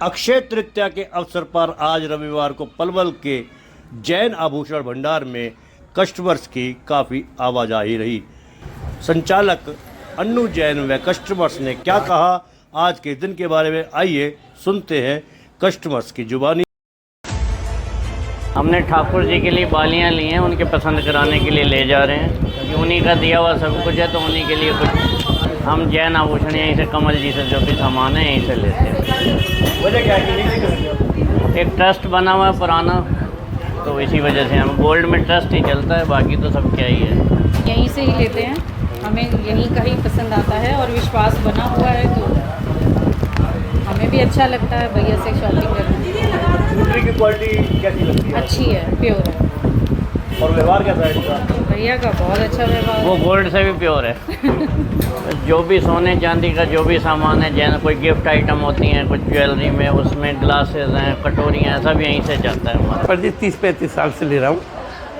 अक्षय तृतीया के अवसर पर आज रविवार को पलवल के जैन आभूषण भंडार में कस्टमर्स की काफ़ी आवाजाही रही। संचालक अन्नू जैन व कस्टमर्स ने क्या कहा आज के दिन के बारे में, आइए सुनते हैं कस्टमर्स की जुबानी। हमने ठाकुर जी के लिए बालियाँ ली हैं, उनके पसंद कराने के लिए ले जा रहे हैं क्योंकि उन्हीं का दिया हुआ सब कुछ है, तो उन्हीं के लिए कुछ हम जैन आभूषण यहीं से कमल जी से जो भी सामान है यहीं से लेते हैं। वजह क्या है? एक ट्रस्ट बना हुआ है पुराना, तो इसी वजह से हम गोल्ड में ट्रस्ट ही चलता है, बाकी तो सब क्या ही है। यहीं से ही लेते हैं, हमें यहीं का ही पसंद आता है और विश्वास बना हुआ है, तो हमें भी अच्छा लगता है भैया से शॉपिंग करना। ज्वेलरी की क्वालिटी कैसी लगती है? अच्छी है, प्योर है। और व्यवहार कैसा है इनका? भैया का बहुत अच्छा व्यवहार। वो गोल्ड से भी प्योर है। जो भी सोने चांदी का जो भी सामान है, जैसे कोई गिफ्ट आइटम होती हैं कुछ ज्वेलरी में, उसमें ग्लासेस हैं, कटोरियाँ, सब यहीं से जाता है हमारा। पर जी 30-35 साल से ले रहा हूँ।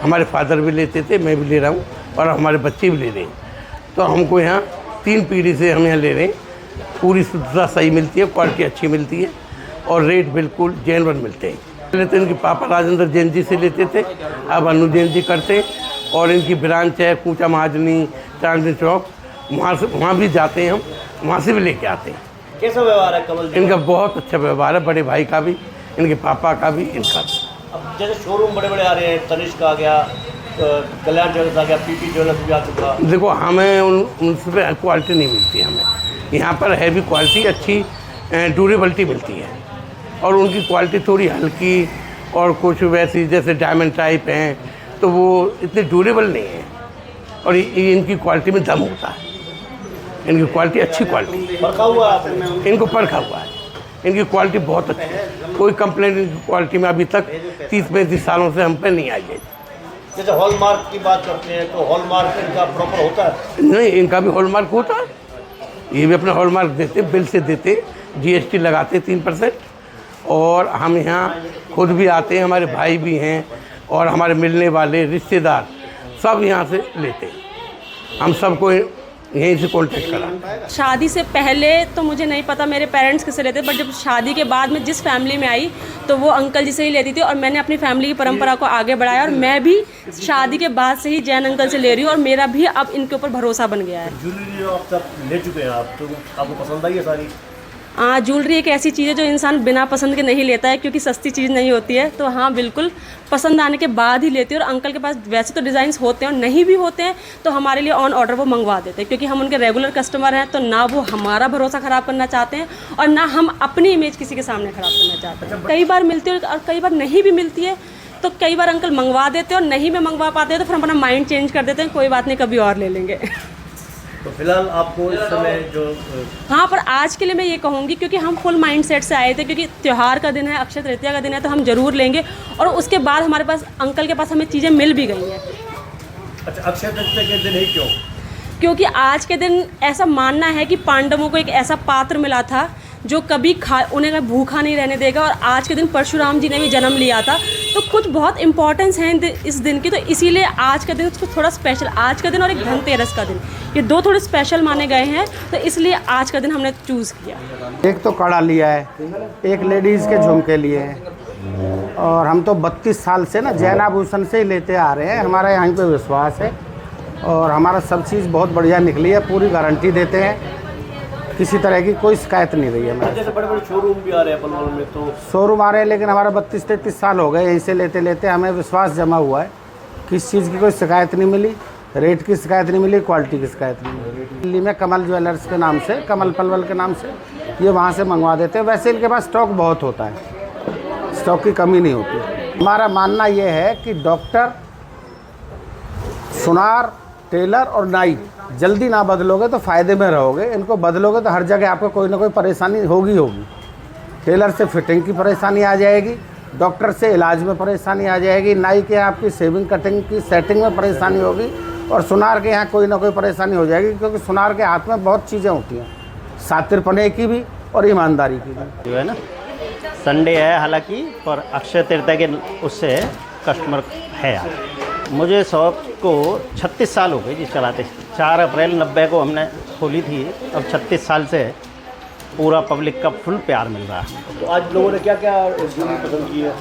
हमारे फादर भी लेते थे, मैं भी ले रहा हूँ और हमारे बच्चे भी ले रहे हैं। तो हमको यहाँ 3 पीढ़ी से हम यहाँ ले रहे हैं। पूरी शुद्धता सही मिलती है, क्वालिटी अच्छी मिलती है और रेट बिल्कुल जेन्युइन मिलते हैं। पहले तो इनके पापा राजेंद्र जैन जी से लेते थे, अब अन्नू जैन जी करते हैं और इनकी ब्रांच है कूचा महाजनी, चांदनी चौक, वहाँ भी जाते हैं हम, वहाँ से भी लेके आते हैं। कैसा व्यवहार है कमल जी? इनका बहुत अच्छा व्यवहार है, बड़े भाई का भी, इनके पापा का भी, इनका भी। अब जैसे शोरूम बड़े बड़े आ रहे हैं, तनिष्क आ गया, कल्याण ज्वेलर्स आ गया, पीपी ज्वेलर्स भी आ चुका। देखो हमें उनसे क्वालिटी नहीं मिलती, हमें यहाँ पर हैवी क्वालिटी अच्छी ड्यूरेबिलिटी मिलती है और उनकी क्वालिटी थोड़ी हल्की और कुछ वैसी जैसे डायमंड टाइप हैं, तो वो इतने ड्यूरेबल नहीं है और इनकी क्वालिटी में दम होता है। इनकी क्वालिटी अच्छी क्वालिटी, परखा हुआ है, इनको परखा हुआ है, इनकी क्वालिटी बहुत अच्छी है। कोई कंप्लेंट इनकी क्वालिटी में अभी तक 30-35 सालों से हम पे नहीं आई है। जैसे हॉलमार्क की बात करते हैं तो हॉलमार्क इनका प्रॉपर होता है? नहीं, इनका भी हॉलमार्क होता है, ये भी अपना हॉलमार्क देते, बिल से देते, GST लगाते 3%। और हम यहाँ खुद भी आते हैं, हमारे भाई भी हैं और हमारे मिलने वाले रिश्तेदार सब यहाँ से लेते हैं। हम सबको यहीं से कॉन्टेक्ट करा। शादी से पहले तो मुझे नहीं पता मेरे पेरेंट्स किससे लेते, बट जब शादी के बाद में जिस फैमिली में आई तो वो अंकल जी से ही लेती थी और मैंने अपनी फैमिली की परंपरा को आगे बढ़ाया और मैं भी शादी के बाद से ही जैन अंकल से ले रही हूँ और मेरा भी अब इनके ऊपर भरोसा बन गया है। ज्वेलरी जो आप तक ले चुके हैं आप, तो आपको पसंद आई है सारी? हाँ, ज्वेलरी एक ऐसी चीज़ है जो इंसान बिना पसंद के नहीं लेता है क्योंकि सस्ती चीज़ नहीं होती है। तो हाँ, बिल्कुल पसंद आने के बाद ही लेती है और अंकल के पास वैसे तो डिज़ाइंस होते हैं और नहीं भी होते हैं तो हमारे लिए ऑन ऑर्डर वो मंगवा देते हैं क्योंकि हम उनके रेगुलर कस्टमर हैं। तो ना वो हमारा भरोसा ख़राब करना चाहते हैं और ना हम अपनी इमेज किसी के सामने ख़राब करना चाहते हैं। कई बार मिलती है और कई बार नहीं भी मिलती है, तो कई बार अंकल मंगवा देते हैं और नहीं में मंगवा पाते हैं तो फिर हम अपना माइंड चेंज कर देते हैं, कोई बात नहीं कभी और ले लेंगे। तो फिलहाल आपको इस समय जो हाँ, पर आज के लिए मैं ये कहूँगी क्योंकि हम फुल माइंड सेट से आए थे, क्योंकि त्यौहार का दिन है, अक्षय तृतीया का दिन है, तो हम ज़रूर लेंगे और उसके बाद हमारे पास अंकल के पास हमें चीज़ें मिल भी गई हैं। अच्छा, अक्षय तृतीया के दिन ही क्यों? क्योंकि आज के दिन ऐसा मानना है कि पांडवों को एक ऐसा पात्र मिला था जो कभी उन्हें भूखा नहीं रहने देगा और आज के दिन परशुराम जी ने भी जन्म लिया था, तो कुछ बहुत इंपॉर्टेंस है इस दिन की, तो इसीलिए आज का दिन उसको थोड़ा स्पेशल, आज का दिन और एक धनतेरस का दिन, ये 2 थोड़े स्पेशल माने गए हैं, तो इसलिए आज का दिन हमने चूज़ किया। एक तो कड़ा लिया है, एक लेडीज़ के झुमके लिए हैं और हम तो 32 साल से ना जैन आभूषण से ही लेते आ रहे हैं। हमारा यहीं पे विश्वास है और हमारा सब चीज़ बहुत बढ़िया निकली है, पूरी गारंटी देते हैं, किसी तरह की कोई शिकायत नहीं रही है हमें। जैसे बड़े बड़े शोरूम भी आ रहे हैं पलवल में, तो शोरूम आ रहे हैं लेकिन हमारा 32-33 साल हो गए यहीं से लेते लेते, हमें विश्वास जमा हुआ है, किस चीज़ की कोई शिकायत नहीं मिली, रेट की शिकायत नहीं मिली, क्वालिटी की शिकायत नहीं मिली। दिल्ली में कमल ज्वेलर्स के नाम से, कमल पलवल के नाम से ये वहाँ से मंगवा देते हैं। वैसे इनके पास स्टॉक बहुत होता है, स्टॉक की कमी नहीं होती। हमारा मानना ये है कि डॉक्टर, सुनार, टेलर और नाई जल्दी ना बदलोगे तो फ़ायदे में रहोगे। इनको बदलोगे तो हर जगह आपको कोई ना कोई परेशानी होगी। टेलर से फिटिंग की परेशानी आ जाएगी, डॉक्टर से इलाज में परेशानी आ जाएगी, नाई के यहाँ आपकी शेविंग कटिंग की सेटिंग में परेशानी होगी और सुनार के यहाँ कोई ना कोई परेशानी हो जाएगी, क्योंकि सुनार के हाथ में बहुत चीज़ें होती हैं, सातिरपने की भी और ईमानदारी की भी। जो है ना, संडे है हालांकि, पर अक्षय तृतीया के उससे कस्टमर है आज। मुझे शॉप को 36 साल हो गए जी चलाते। 4 अप्रैल 90 को हमने खोली थी, अब 36 साल से पूरा पब्लिक का फुल प्यार मिल रहा है। तो आज लोगों ने क्या क्या ज्वेलरी पसंद की है?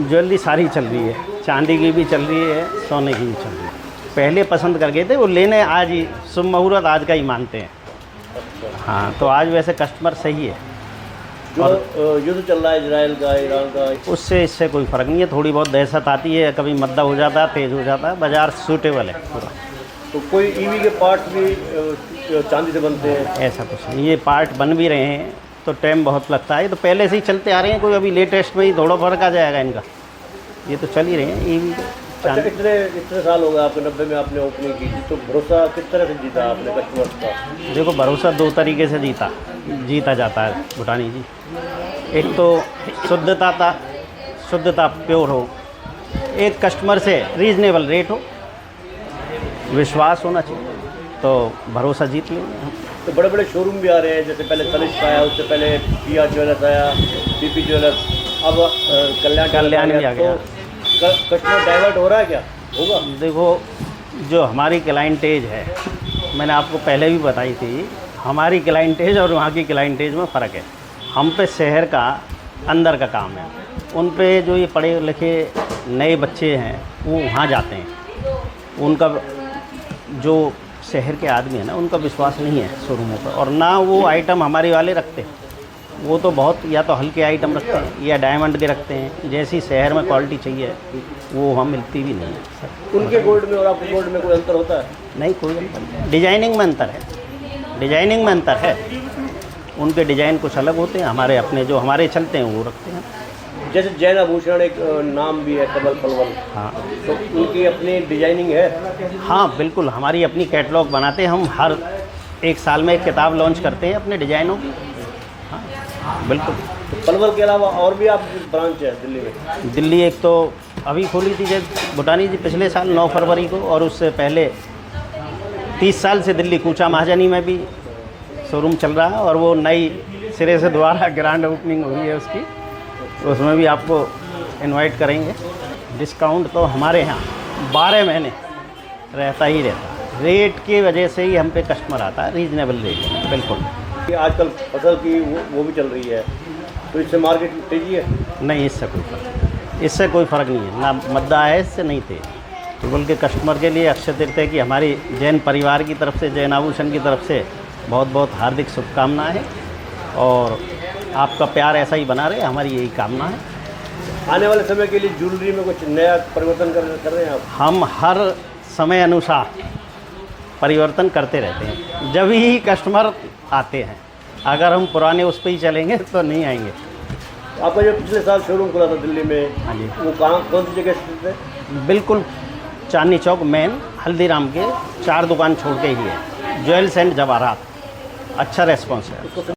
ज्वेलरी सारी चल रही है, चांदी की भी चल रही है, सोने की भी चल रही है। पहले पसंद कर गए थे, वो लेने आज ही शुभ मुहूर्त आज का ही मानते हैं। हाँ, तो आज वैसे कस्टमर सही है। जो युद्ध चल रहा है इजराइल का, ईरान का, उससे इससे कोई फ़र्क नहीं है। थोड़ी बहुत दहशत आती है, कभी मद्दा हो जाता है, तेज़ हो जाता है, बाज़ार सूटेबल है पूरा। तो कोई ईवी के पार्ट भी चांदी से बनते हैं? ऐसा कुछ नहीं, ये पार्ट बन भी रहे हैं तो टाइम बहुत लगता है। तो पहले से ही चलते आ रहे हैं, कोई अभी लेटेस्ट में ही थोड़ा फर्क आ जाएगा इनका। ये तो चल ही रहे हैं ईवी। अच्छा, इतने साल हो गए आपको, 90 में आपने ओपनिंग की, तो भरोसा किस तरह से जीता आपने कस्टमर्स का? देखो, भरोसा दो तरीके से जीता जाता है भूटानी जी। एक तो शुद्धता प्योर हो, एक कस्टमर से रीजनेबल रेट हो, विश्वास होना चाहिए, तो भरोसा जीत लेंगे हम। तो बड़े बड़े शोरूम भी आ रहे हैं, जैसे पहले तनिष्क आया, उससे पहले पिया ज्वेलर्स आया, पीपी ज्वेलर्स, अब कल्याण भी आ गया। तो कस्टमर डाइवर्ट हो रहा है क्या? होगा। देखो, जो हमारी क्लाइंटेज है, मैंने आपको पहले भी बताई थी, हमारी क्लाइंटेज और वहाँ की क्लाइंटेज में फ़र्क है। हम पे शहर का अंदर का काम है, उन पे जो ये पढ़े लिखे नए बच्चे हैं वो वहाँ जाते हैं। उनका जो शहर के आदमी है ना, उनका विश्वास नहीं है शोरूमों पर, और ना वो आइटम हमारे वाले रखते हैं। वो तो बहुत या तो हल्के आइटम रखते हैं या डायमंड के रखते हैं। जैसी शहर में क्वालिटी चाहिए वो वहाँ मिलती भी नहीं है। उनके गोल्ड में और आपके गोल्ड में कोई अंतर होता है? नहीं, कोई अंतर नहीं। डिजाइनिंग में अंतर है, डिजाइनिंग में अंतर है। उनके डिज़ाइन कुछ अलग होते हैं, हमारे अपने जो हमारे चलते हैं वो रखते हैं। जैसे जैन आभूषण एक नाम भी है, कमल पलवल, हाँ, तो उनकी अपनी डिजाइनिंग है? हाँ बिल्कुल, हमारी अपनी कैटलॉग बनाते हैं हम। हर एक साल में एक किताब लॉन्च करते हैं अपने डिज़ाइनों की। हाँ बिल्कुल। तो पलवल के अलावा और भी आप ब्रांच है दिल्ली में? दिल्ली एक तो अभी खोली थी जब भूटानी जी पिछले साल 9 फरवरी को, और उससे पहले 30 साल से दिल्ली कूचा महाजनी में भी शोरूम चल रहा है, और वो नई सिरे से दोबारा ग्रैंड ओपनिंग हुई है उसकी, तो उसमें भी आपको इनवाइट करेंगे। डिस्काउंट तो हमारे यहाँ 12 महीने रहता ही रहता है। रेट की वजह से ही हम पे कस्टमर आता है, रीजनेबल रेट। बिल्कुल। आजकल फसल की वो भी चल रही है, तो इससे मार्केट में तेजी है? नहीं, इससे कोई फ़र्क नहीं है। ना मद्दा है इससे, नहीं थे। तो बल्कि कस्टमर के लिए अक्षय तृतीया की हमारी जैन परिवार की तरफ से, जैन आभूषण की तरफ से बहुत बहुत हार्दिक शुभकामनाएं हैं, और आपका प्यार ऐसा ही बना रहे, हमारी यही कामना है। आने वाले समय के लिए ज्वेलरी में कुछ नया परिवर्तन कर रहे हैं आप? हम हर समय अनुसार परिवर्तन करते रहते हैं, जब ही कस्टमर आते हैं। अगर हम पुराने उस पर ही चलेंगे तो नहीं आएंगे। आपका जो पिछले साल शोरूम खुला था दिल्ली में, हाँ जी, वो कौन सी जगह स्थित है? बिल्कुल चांदनी चौक मेन हल्दीराम के 4 दुकान छोड़ के ही है, ज्वेल्स एंड जवाहरात। अच्छा रेस्पॉन्स है।